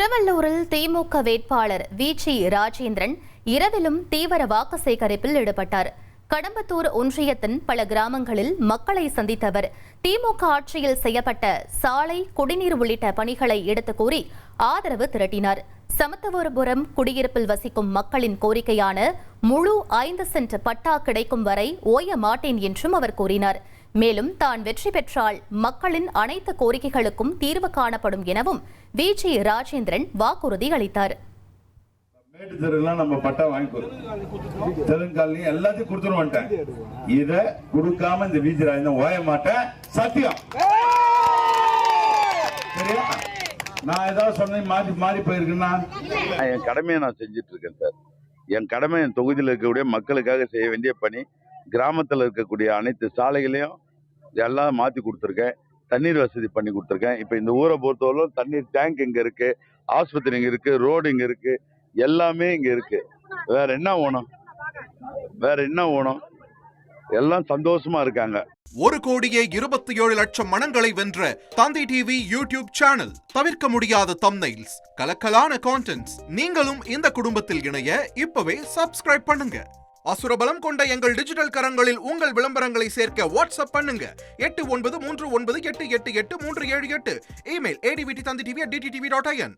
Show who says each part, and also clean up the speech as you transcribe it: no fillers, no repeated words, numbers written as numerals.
Speaker 1: திருவள்ளூரில் திமுக வேட்பாளர் வி.சி. ராஜேந்திரன் இரவிலும் தீவிர வாக்கு சேகரிப்பில் ஈடுபட்டார். கடம்பத்தூர் ஒன்றியத்தின் பல கிராமங்களில் மக்களை சந்தித்த அவர் திமுக ஆட்சியில் செய்யப்பட்ட சாலை, குடிநீர் உள்ளிட்ட பணிகளை எடுத்துக் கூறி ஆதரவு திரட்டினார். சமத்துவபுரம் குடியிருப்பில் வசிக்கும் மக்களின் கோரிக்கையான முழு 5 சென்ட் பட்டா கிடைக்கும் வரை ஓய மாட்டேன் என்றும் அவர் கூறினார். மேலும் தான் வெற்றி பெற்றால் மக்களின் அனைத்து கோரிக்கைகளுக்கும் தீர்வு காணப்படும் எனவும் வி.சி. ராஜேந்திரன் வாக்குறுதி அளித்தார்.
Speaker 2: நம்ம பட்டா வாங்கி தெலுங்காலி எல்லாத்தையும் கொடுத்துட்டு வந்துட்டேன். இத கொடுக்காம இந்த வி.சி. ராஜேந்திரன் ஓய மாட்டேன், சத்தியம். சரியா? நான் ஏதாவது சொன்ன மாறி போயிருக்குன்னா
Speaker 3: என் கடமையை நான் செஞ்சுட்டு இருக்கேன் சார். என் கடமை என் தொகுதியில் இருக்கக்கூடிய மக்களுக்காக செய்ய வேண்டிய பணி. கிராமத்தில் இருக்கக்கூடிய அனைத்து சாலைகளையும் எல்லாம் மாற்றி கொடுத்துருக்கேன். தண்ணீர் வசதி பண்ணி கொடுத்துருக்கேன். இப்போ இந்த ஊரை பொறுத்தவரைக்கும் தண்ணீர் டேங்க் இங்கே இருக்கு, ஆஸ்பத்திரி இங்கே இருக்கு, ரோடு இங்கே இருக்கு, எல்லாமே இங்கே இருக்கு. வேற என்ன வேணும்? எல்லாம் சந்தோஷமா இருக்காங்க.
Speaker 4: 1,27,00,000 மனங்களை வென்ற தந்தி டிவி யூடியூப் சேனல். தவிர்க்க முடியாத தம்ப்நெயில்ஸ், கலக்கலான கான்டென்ட்ஸ். நீங்களும் இந்த குடும்பத்தில் இணைய இப்பவே சப்ஸ்கிரைப் பண்ணுங்க. அசுரபலம் கொண்ட எங்கள் டிஜிட்டல் கரங்களில் உங்கள் விளம்பரங்களை சேர்க்க வாட்ஸ்அப் பண்ணுங்க. 8939888378. Email advtthanditv@dttv.in.